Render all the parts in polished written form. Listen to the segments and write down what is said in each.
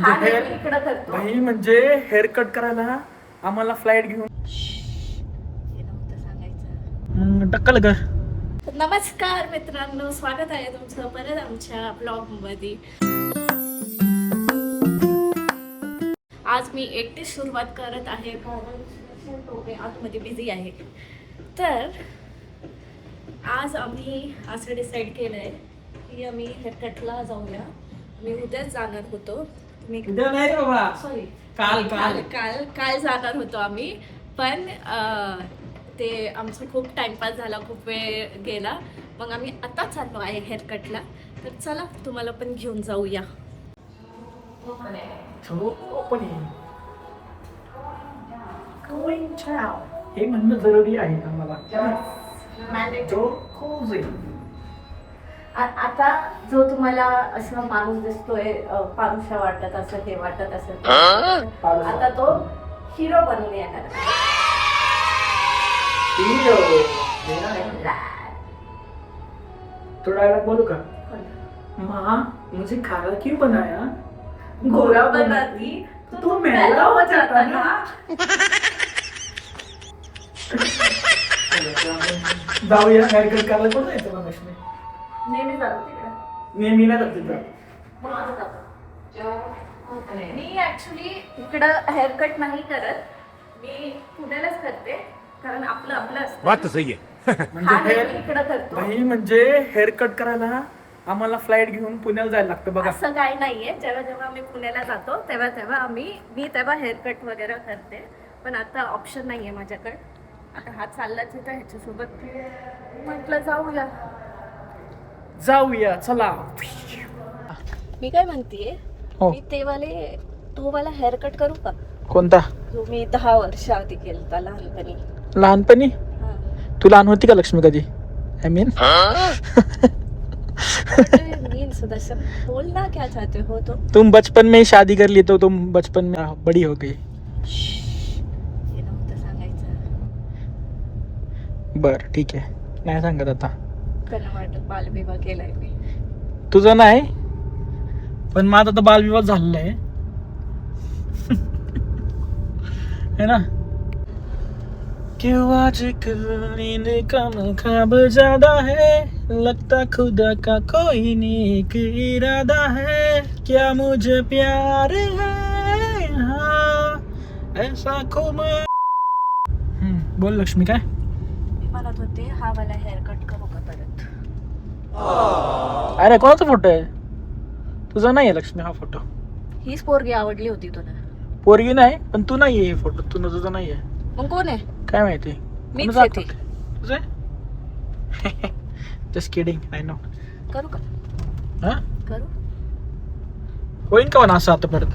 भाई म्हणजे hair cut करायला आम्हाला फ्लाईट घेऊन टक्कल कर. नमस्कार मित्रांनो, स्वागत आहे तुमचं परत आमच्या ब्लॉग मध्ये. आज मी एकटी सुरुवात करत आहे कारण आतमध्ये बिझी आहे. तर आज आम्ही असं डिसाईड केलंय की आम्ही हेअरकटला जाऊया. मी उद्याच जाणार होतो. उद्या नाही रे बाबा, सॉरी काल काल जाणार होतो आम्ही, पण ते आमचं खूप टाइमपास झाला, खूप वेळ गेला. मग आम्ही आता चाललो आहे हेअरकटला. तर चला तुम्हाला पण घेऊन जाऊया. हे म्हणणं जरुरी आहे आम्हाला. आता जो तुम्हाला असं माणूस दिसतोय, पारुषा वाटत असं, हे वाटत असेल, आता तो हिरो बनून येणार. तो डायलॉग बोलू का? माँ मुझे काला क्यों बनाया, गोरा बनाती तू मेला हो जाता ना. जाऊया हेअरकट करायला. कोण जायचं मग? नेहमी जातो तिकडे. नेहमी नाही जात तिथं. मी ऍक्च्युली इकडं हेअरकट नाही करत, मी पुण्यालाच करते, कारण आपलं असतं. बात तो सही है. इकडं करतो. भाई म्हणजे हेअरकट करायला आम्हाला फ्लाईट घेऊन पुण्याला जायला लागतं बघा. असं काही नाहीये. जेव्हा आम्ही पुण्याला जातो तेव्हा मी तेव्हा हेअरकट वगैरे करते. पण आता ऑप्शन नाहीये माझ्याकडे. आता हा चाललाच येतो ह्याच्यासोबत, म्हटलं जाऊया चला. मी काय म्हणतीये, हो. मी तो वाला हेअरकट करू का? कोणता? जो मी 10 वर्ष आधी केलता लहानपणी. लहानपणी? हा. तू लहान होती का लक्ष्मी कधी? आय मीन सदस्य बोल ना, क्या चाहते हो तुम बचपन में शादी कर ली तो तुम बचपन में बड़ी हो गई. हे नव्हतं सांगायचं. बर ठीक आहे, नाही सांगत आता. त्यांना वाटत बालविवाह केलाय मी. तुझं नाही, पण माझा तर बालविवाह झालेला आहे है ना. क्यों आजकल नींद कम ख्वाब ज्यादा है, लगता खुदा का कोई नेक इरादा है, क्या मुझे प्यार है ऐसा खूब. बोल लक्ष्मी, काय मी म्हणत होते हा वाला हेअरकट करू का परत? अरे कोणाचा फोटो आहे? तुझा नाही आहे लक्ष्मी हा फोटो. हीच पोरगी आवडली होती तुला. पोरगी नाही, पण तू नाही आहे फोटो. तुझा नाही आहे. मग कोण आहे? काय माहिती. मीच आहे ती. तुझे जस्ट किडिंग, आय नो. करू का? हा करू. होईन का पण असं आता परत?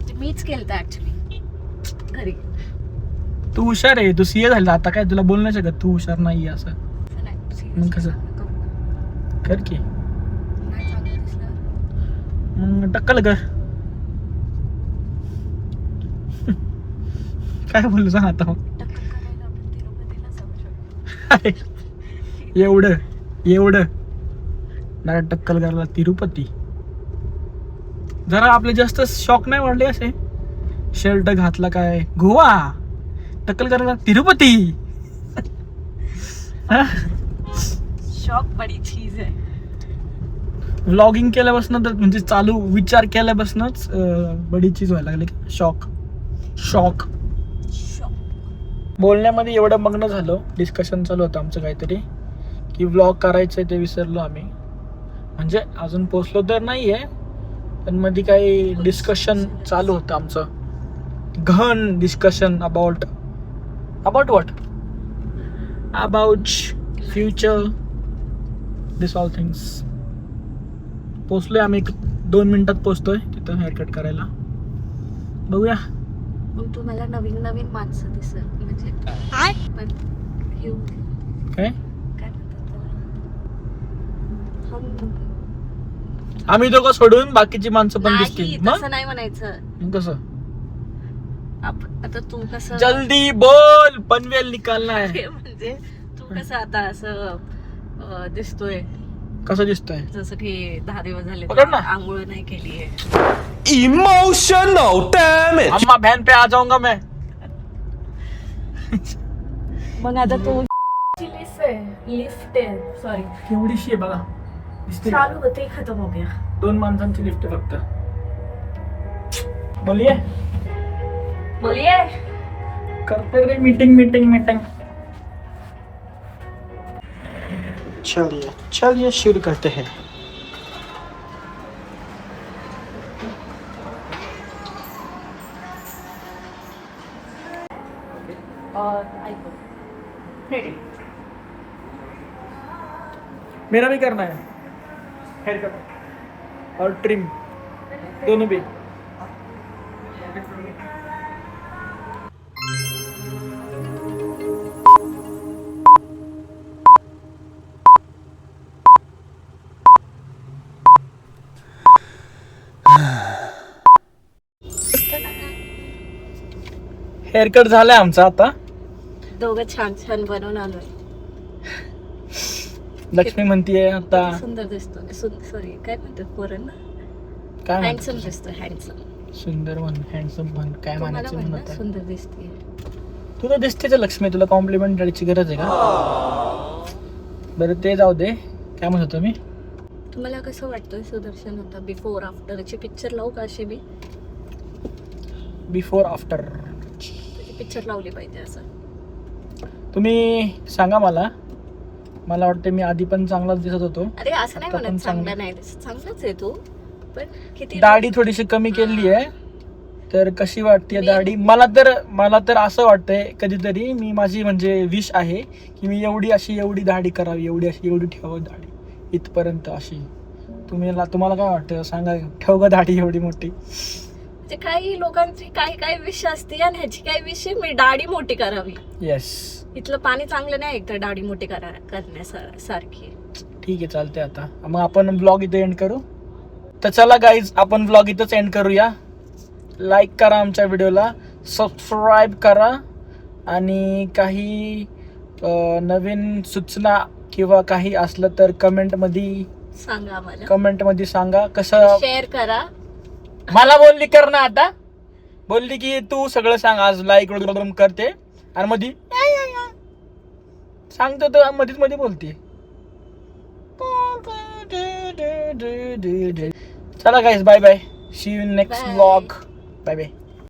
ते मीच केलं ऍक्च्युली घरी. तू हुशार आहे, तू सीए झाला आता, काय तुला बोलू नाही शकत तू हुशार नाही असं. मग कसं? कर की. नाही चांगलं दिसलं. मग टक्कल कर. काय बोलू सांग आता मग. टक्कल करायला आपण तिरुपतीला जाऊ शकतो. एवढं ना टक्कल करायला तिरुपती. जरा आपले जास्त शॉक नाही वाढले असे? शर्ट घातला काय गोवा, टक्कल करायला तिरुपती. शॉक बडी चीज आहे. व्लॉगिंग केल्यापासून तर म्हणजे चालू विचार केल्यापासूनच बडी चीज व्हायला लागली. शॉक बोलण्यामध्ये एवढं मग्न झालो. डिस्कशन चालू होतं आमचं काहीतरी की व्लॉग करायचंय, ते विसरलो आम्ही. म्हणजे अजून पोचलो तर नाहीये, पण मध्ये काही डिस्कशन चालू होतं आमचं, गहन discussion about what, about future, this all things. पोचलोय आम्ही, 2 मिनिटात पोचतोय तिथं हेअरकट करायला. बघूया. मग तुम्हाला नवीन माणसं दिसत म्हणजे पण काय म्हणतात त्याला, आम्ही दोघं सोडून बाकीची माणसं पण दिसतील. मग तसं नाही म्हणायचं. कसं? आता तू कसं जल्दी बोल, पनवेल निकालना है. म्हणजे तू कसं आता असं दिसतोय कसं दिसतंय? जसं की 10 दिवस झाले पकड ना. आंघोळ नाही केली आहे. Emotional damage. अम्मा बहन पे आ जाऊंगा मैं. मग आता तो लिफ्ट आहे सॉरी केवढीशी आहे बघा. दिसते का? चालू होते खतम हो गया. 2 माणसांची लिफ्ट आहे फक्त. बोलिये बोलिए. करते रे मीटिंग. चलिए शुरू करते हैं. और आईको रेडी. मेरा भी करना है हेयर कट और ट्रिम दोनों भी. हेअर कट झालाय आमचा आता. दोघं छान छान बनवून आलोय. लक्ष्मी म्हणतीये आता सुंदर दिसतो. सॉरी काय म्हणतात पोरण काय हँडसम म्हणते? दिसतो. हँडसम सुंदर म्हण हँडसम म्हण काय म्हणायचं म्हणत आहे. सुंदर दिसते. तू तर दिसतेच लक्ष्मी. तुला कॉम्प्लिमेंट द्यायची गरज आहे का? बरं ते जाऊ दे. काय म्हणत होतो मी? तुम्हाला कसं वाटतंय सुदर्शन होता बिफोर आफ्टरची पिक्चर लावू का अशी मी बिफोर आफ्टर पिक्चर लावली पाहिजे असं. तुम्ही सांगा मला. मला वाटतं मी आधी पण चांगलाच दिसत होतो. अरे असं नाही आता पण म्हणत चांगला चांगलं. नाही दिसत. चांगलाच आहे तू पण किती दाढी थोडीशी कमी केली आहे. तर कशी वाटते मी- दाढी? मला तर असं वाटतंय कधीतरी मी माझी म्हणजे विश आहे की मी एवढी दाढी करावी. एवढी ठेवावी दाढी इथपर्यंत अशी. तुम्हाला काय वाटतं सांगा. ठेव ग दाढी एवढी मोठी. म्हणजे काही लोकांची काही विष असते आणि ह्याची काही विष आहे मी दाढी मोठी करावी. येस इथलं पाणी चांगलं नाही एकतर दाढी मोठी करण्यासारखी. ठीक आहे चालते. आता मग आपण ब्लॉग इथे एंड करू. तर चला गाईज आपण ब्लॉग इथंच एंड करूया. लाईक करा आमच्या व्हिडिओला, सबस्क्राईब करा आणि काही नवीन सूचना किंवा काही असलं तर कमेंटमध्ये सांगा आम्हाला. सांगा. कसं शेअर करा. मला बोलली कर ना आता. बोलली की तू सगळं सांग. आज लाईक करते आणि मध्ये सांगतो तर मध्ये बोलते. चला guys bye bye. See you next Bye. Vlog. Bye bye.